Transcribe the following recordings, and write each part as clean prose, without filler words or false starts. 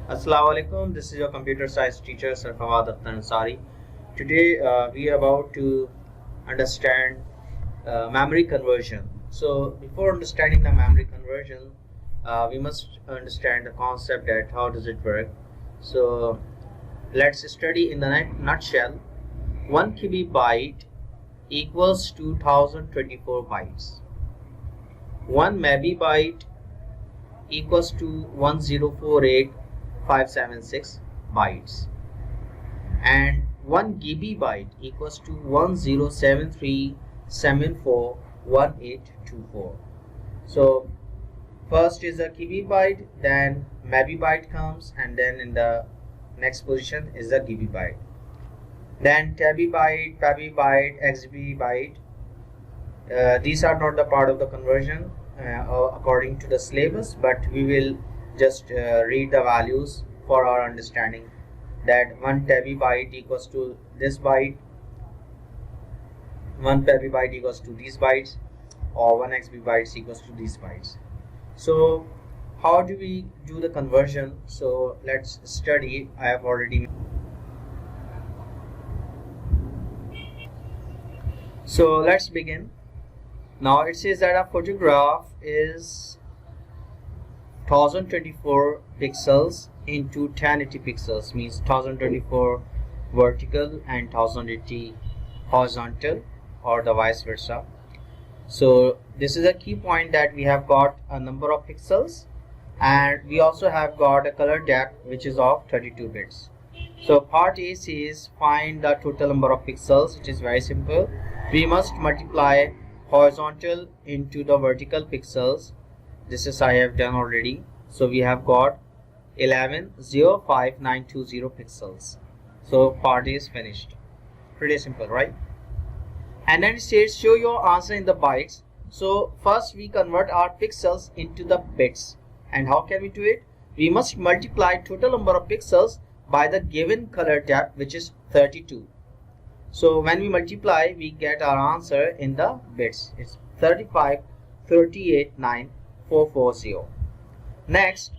Assalamu alaikum. This is your computer science teacher Sir Fawad Akhtar Ansari. Today we are about to understand memory conversion. So before understanding the memory conversion, we must understand the concept that how does it work. So let's study in the nutshell. 1 kibibyte equals to 1024 bytes. 1 mebibyte equals to 1048576 bytes, and 1 gigabyte equals to 1073741824. So first is a kibibyte, then mebibyte comes, and then in the next position is the gigabyte. Then tebibyte, pebibyte, exabyte. These are not the part of the conversion according to the syllabus, but we will just read the values for our understanding that 1 tebibyte equals to this byte, 1 pebibyte equals to these bytes, or 1 exabyte equals to these bytes. So how do we do the conversion? So let's study. I have already. So let's begin. Now it says that a photograph is 1024 pixels into 1080 pixels, means 1024 vertical and 1080 horizontal, or the vice versa. So this is a key point that we have got a number of pixels, and we also have got a color depth which is of 32 bits. So part A says find the total number of pixels. It is very simple. We must multiply horizontal into the vertical pixels. This is I have done already. So we have got 11,05920 pixels. So part A is finished. Pretty simple, right? And then it says show your answer in the bytes. So first we convert our pixels into the bits. And how can we do it? We must multiply total number of pixels by the given color depth, which is 32. So when we multiply, we get our answer in the bits. It's 35,38,9440. Next,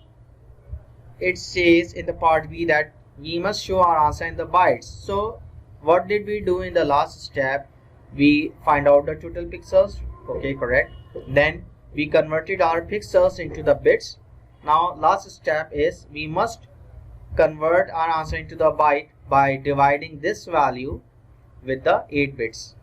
it says in the part B that we must show our answer in the bytes. So what did we do in the last step? We find out the total pixels. Okay, correct. Then we converted our pixels into the bits. Now last step is we must convert our answer into the byte by dividing this value with the 8 bits.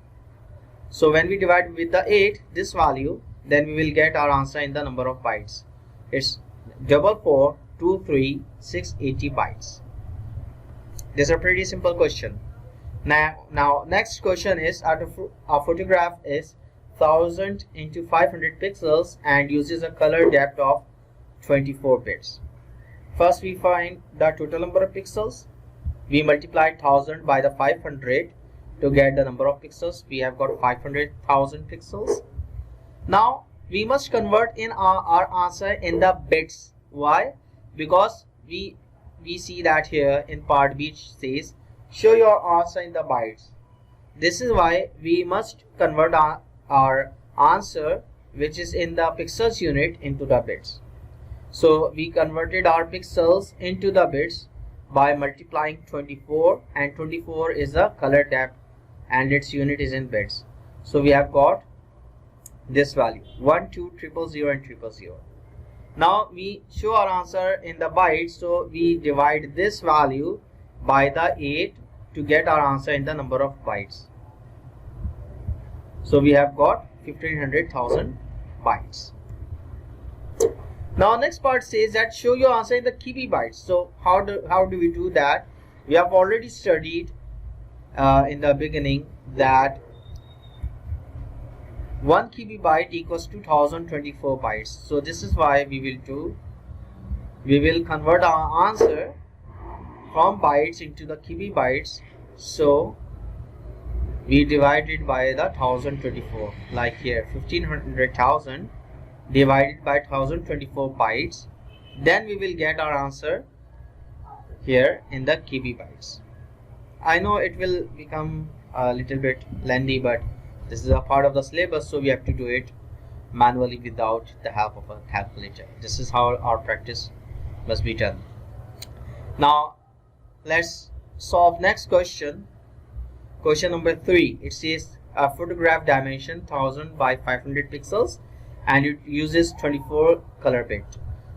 So when we divide with the 8 this value, then we will get our answer in the number of bytes. It's 4423680 bytes. This is a pretty simple question. Now next question is our photograph is 1000 into 500 pixels and uses a color depth of 24 bits. First we find the total number of pixels. We multiply 1000 by the 500 to get the number of pixels. We have got 500,000 pixels. Now we must convert in our answer in the bits. Why? Because we see that here in part B it says show your answer in the bytes. This is why we must convert our answer, which is in the pixels unit, into the bits. So we converted our pixels into the bits by multiplying 24, and 24 is the color depth and its unit is in bits. So we have got this value 1, 2, 000 and 000. Now we show our answer in the bytes, so we divide this value by the 8 to get our answer in the number of bytes. So we have got 1500,000 bytes. Now next part says that show your answer in the kibibytes. So how do we do that? We have already studied in the beginning that 1 kibibyte equals to 1024 bytes. So this is why we will convert our answer from bytes into the kibibytes. So we divide it by the 1024, like here 1500,000 divided by 1024 bytes. Then we will get our answer here in the kibibytes. I know it will become a little bit lengthy, but this is a part of the syllabus, so we have to do it manually without the help of a calculator. This is how our practice must be done. Now let's solve next question. Question number 3. It says a photograph dimension 1000 by 500 pixels and it uses 24 color bit.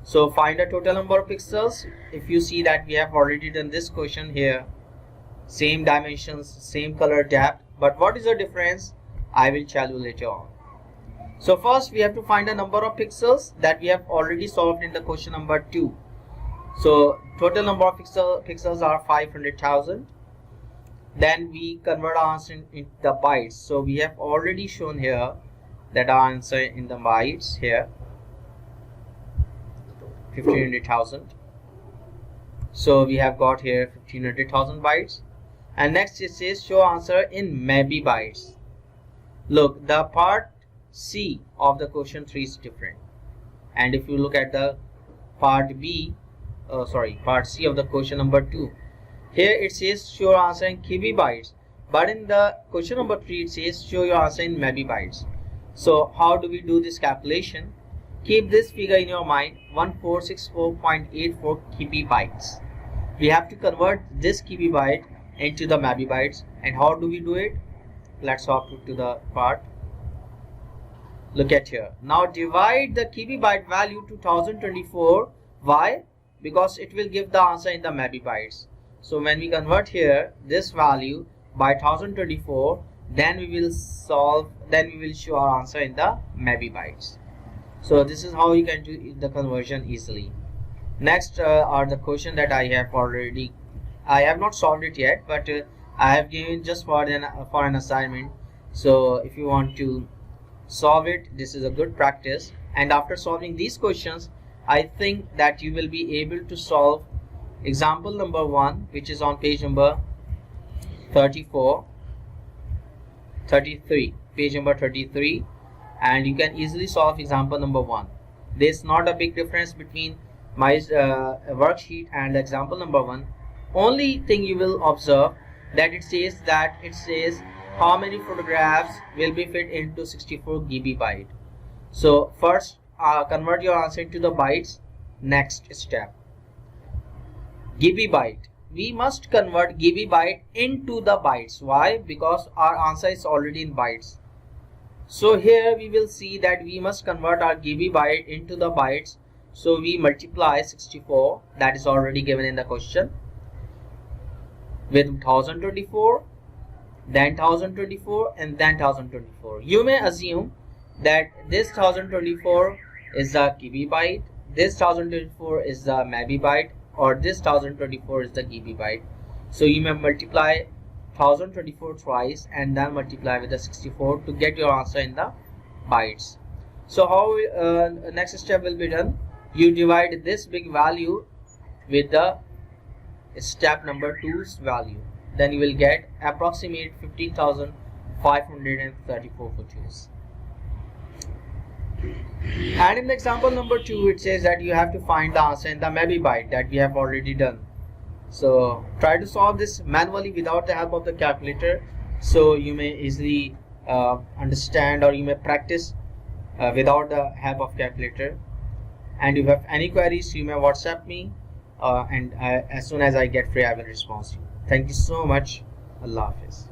So find the total number of pixels. If you see that we have already done this question here, same dimensions, same color depth, but what is the difference? I will tell you later on. So first we have to find the number of pixels that we have already solved in the question number 2. So total number of pixels are 500,000. Then we convert our answer into the bytes. So we have already shown here that our answer in the bytes here 1500,000. So we have got here 1500,000 bytes. And next it says show answer in mebibytes. Look, the part C of the question 3 is different, and if you look at the part C of the question number 2, here it says show your answer in kibibytes, but in the question number 3 it says show your answer in mebibytes. So how do we do this calculation? Keep this figure in your mind, 1464.84 kibibytes. We have to convert this kibibyte into the mebibytes. And how do we do it? Let's hop to the part. Look at here. Now divide the kibibyte value to 1024. Why? Because it will give the answer in the mebibytes. So when we convert here this value by 1024, then we will show our answer in the mebibytes. So this is how you can do the conversion easily. Next are the question that I have not solved it yet, but I have given just for an assignment. So if you want to solve it, this is a good practice. And after solving these questions, I think that you will be able to solve example number 1, which is on page number 33, and you can easily solve example number 1. There's not a big difference between my worksheet and example number 1. Only thing you will observe that it says how many photographs will be fit into 64 GB. So first convert your answer into the bytes. Next step, kibibyte. We must convert kibibyte into the bytes. Why? Because our answer is already in bytes. So here we will see that we must convert our kibibyte into the bytes. So we multiply 64, that is already given in the question, with 1024, then 1024, and then 1024. You may assume that this 1024 is the kibibyte, this 1024 is the mebibyte, or this 1024 is the kibibyte. So you may multiply 1024 twice and then multiply with the 64 to get your answer in the bytes. So how next step will be done? You divide this big value with the step number 2's value. Then you will get approximate 15,534 photos. And in the example number 2, it says that you have to find the answer in the mebibyte that we have already done. So try to solve this manually without the help of the calculator, so you may easily understand, or you may practice without the help of calculator. And if you have any queries, you may WhatsApp me, and as soon as I get free, I will respond to you. Thank you so much. Allah Hafiz.